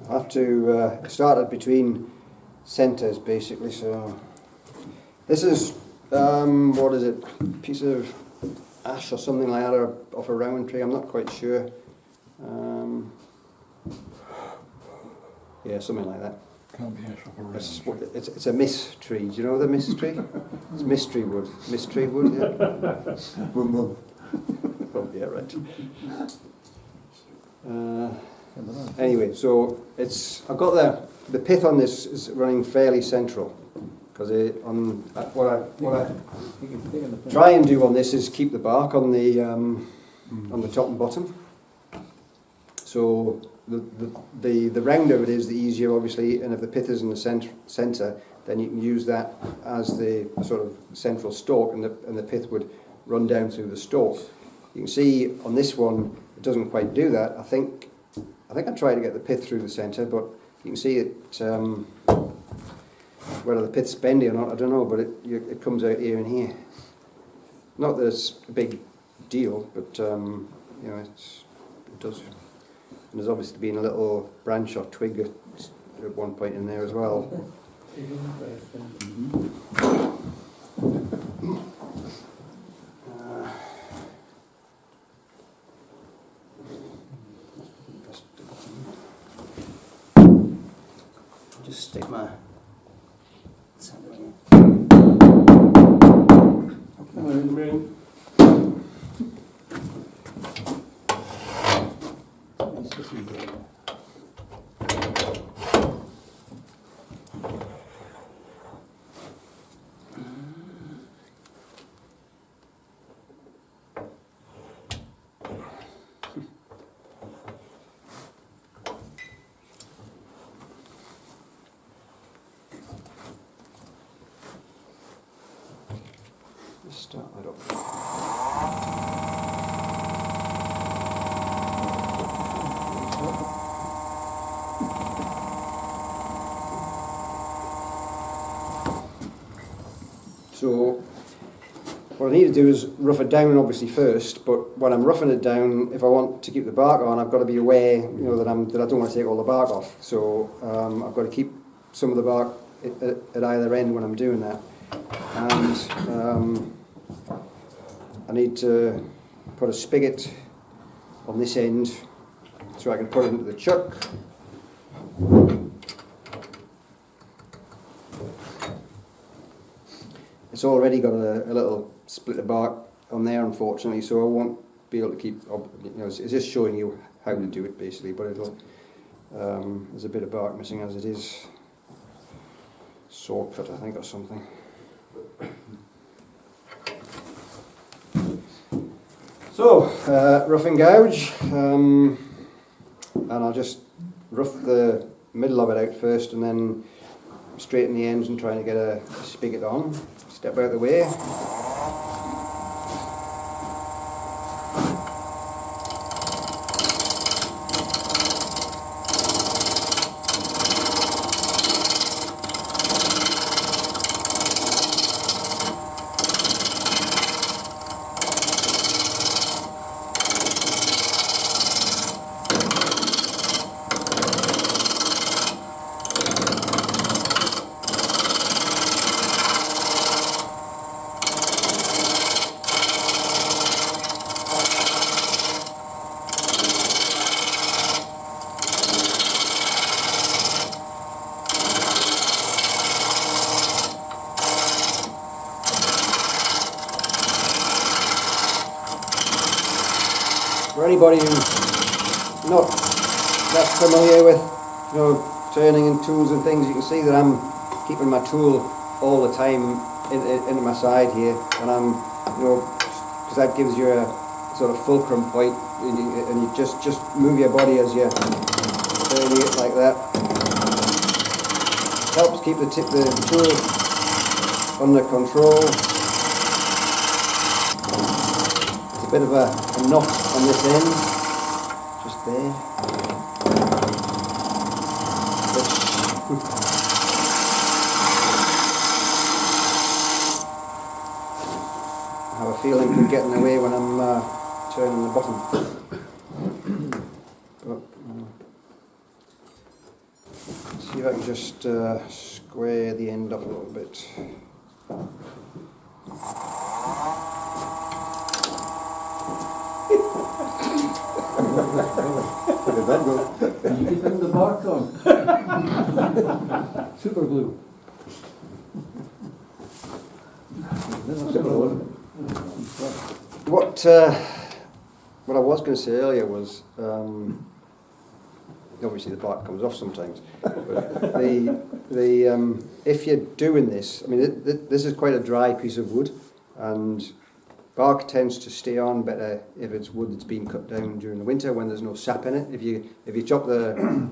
I have to start it between centres basically. So this is what is it? Piece of ash or something like that, or off a round tree. I'm not quite sure. Yeah, something like that. Can't be ash off a round tree. It's a mist tree. Do you know the mist tree? It's mystery wood. Mystery wood. Yeah. Oh, yeah, right. Anyway, so I've got the pith on this is running fairly central, because what I try and do on this is keep the bark on the top and bottom. So the rounder it is, the easier, obviously, and if the pith is in the centre, then you can use that as the sort of central stalk, and the pith would run down through the stalk. You can see on this one it doesn't quite do that. I think I tried to get the pith through the centre, but you can see it. Whether the pith's bendy or not, I don't know, but it comes out here and here. Not that it's a big deal, but you know, it does. And there's obviously been a little branch or twig at one point in there as well. Just stick my start that up. So what I need to do is rough it down, obviously, first. But when I'm roughing it down, if I want to keep the bark on, I've got to be aware, you know, that I don't want to take all the bark off. So I've got to keep some of the bark at either end when I'm doing that. And I need to put a spigot on this end so I can put it into the chuck. It's already got a little split of bark on there, unfortunately, so I won't be able to keep, you know, it's just showing you how to do it basically, but it'll, there's a bit of bark missing as it is. Saw cut, I think, or something. So, rough and gouge, and I'll just rough the middle of it out first and then straighten the ends and trying to get a spigot on. Step out of the way. For anybody who's not that familiar with, you know, turning and tools and things, you can see that I'm keeping my tool all the time into my side here, and I'm, you know, because that gives you a sort of fulcrum point, and you just move your body as you're turning it like that. Helps keep the tool under control. There's a bit of a knot on this end, just there. I have a feeling could get in the way when I'm turning the bottom. But, see if I can just square the end up a little bit. How did that go? You keep in the bark on. Super glue. What I was going to say earlier was, obviously the bark comes off sometimes, but if you're doing this, I mean, this is quite a dry piece of wood, and bark tends to stay on better if it's wood that's been cut down during the winter when there's no sap in it. If you chop the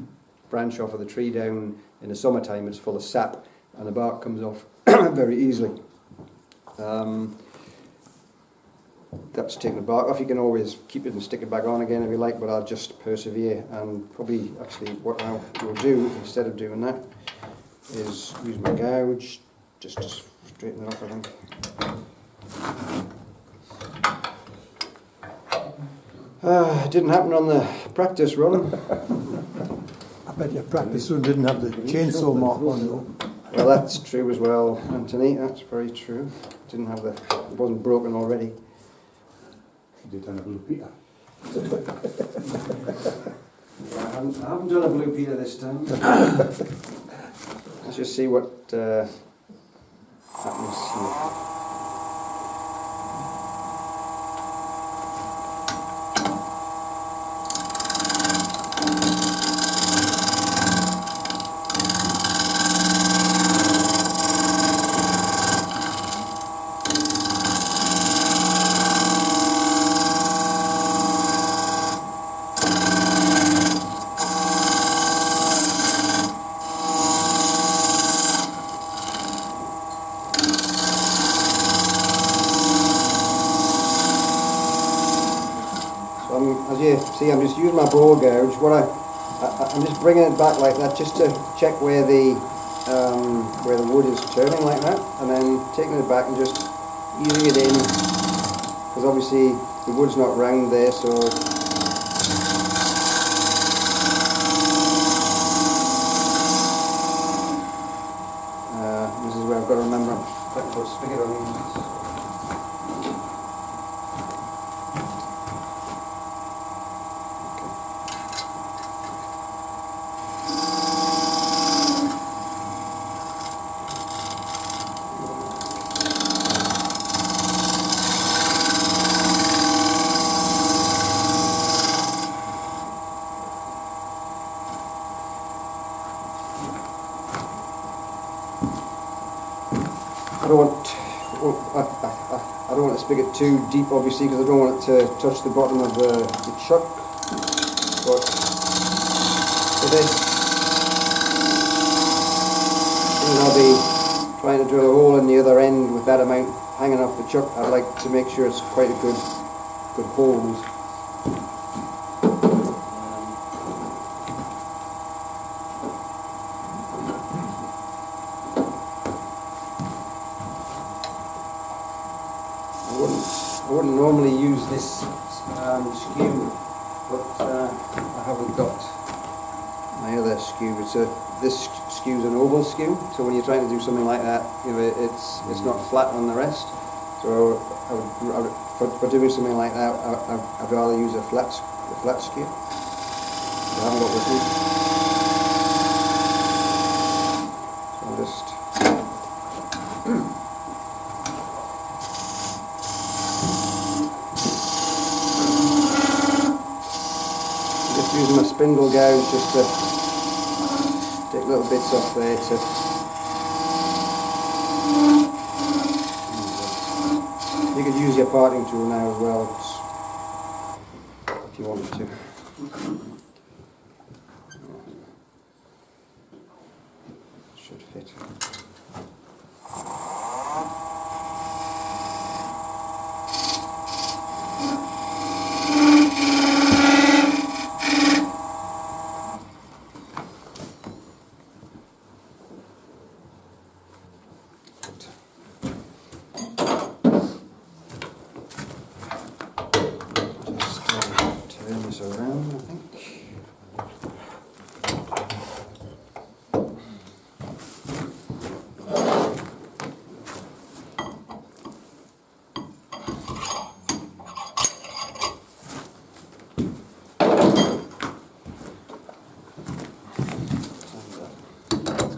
branch off of the tree down in the summertime, it's full of sap, and the bark comes off very easily. That's taking the bark off. You can always keep it and stick it back on again if you like, but I'll just persevere, and probably actually what I will do instead of doing that is use my gouge just to straighten it off, I think. It didn't happen on the practice run. I bet your practice room didn't have the chainsaw mark on it. Well, that's true as well, Anthony. That's very true. Didn't have it wasn't broken already. You did on a blue Peter. I haven't done a blue Peter this time. Let's just see what happens here. As you see, I'm just using my bore gouge. I'm just bringing it back like that, just to check where the wood is turning like that, and then taking it back and just easing it in, because obviously the wood's not round there, so this is where I've got to remember. If I can put a spigot on these. I don't want to spigot too deep, obviously, because I don't want it to touch the bottom of the chuck. But for this, I'll be trying to drill a hole in the other end with that amount hanging off the chuck. I'd like to make sure it's quite a good hold. I wouldn't normally use this skew, but I haven't got my other skew. This skew is an oval skew, so when you're trying to do something like that, it's not flat on the rest. So for doing something like that, I'd rather use a flat skew. I haven't got with me. So I'm just. Using my spindle gouge just to take little bits off there you could use your parting tool now as well if you wanted to. Should fit. Around, I think.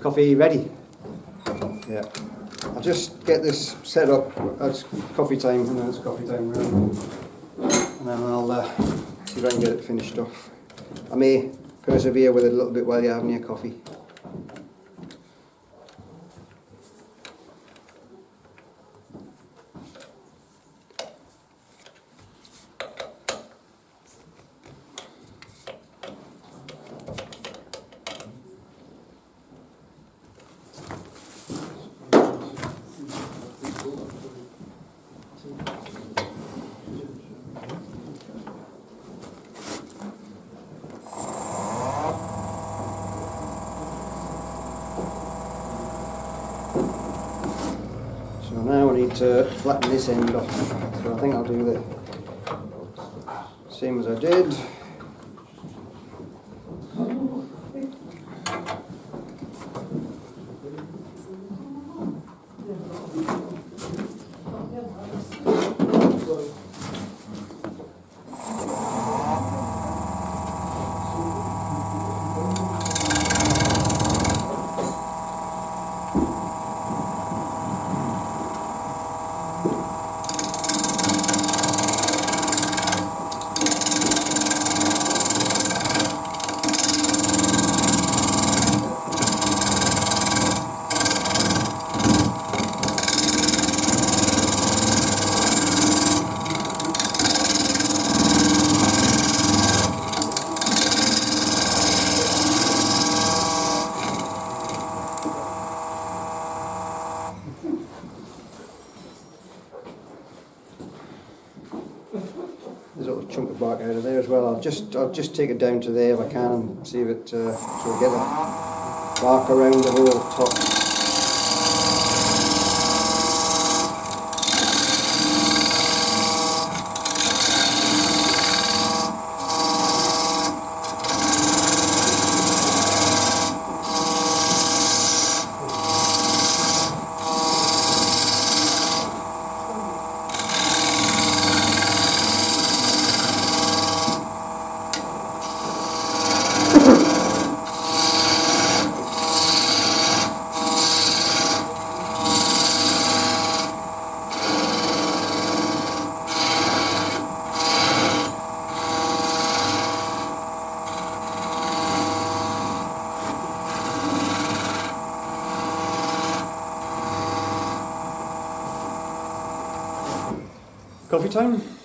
coffee ready. Yeah. I'll just get this set up. It's coffee time, and then it's coffee time round. And then I'll see if I can get it finished off. I may persevere with it a little bit while you're having your coffee. So now I need to flatten this end off. So I think I'll do the same as I did. There's a little chunk of bark out of there as well. I'll just take it down to there if I can and see if it so we get the bark around the whole top. Coffee time?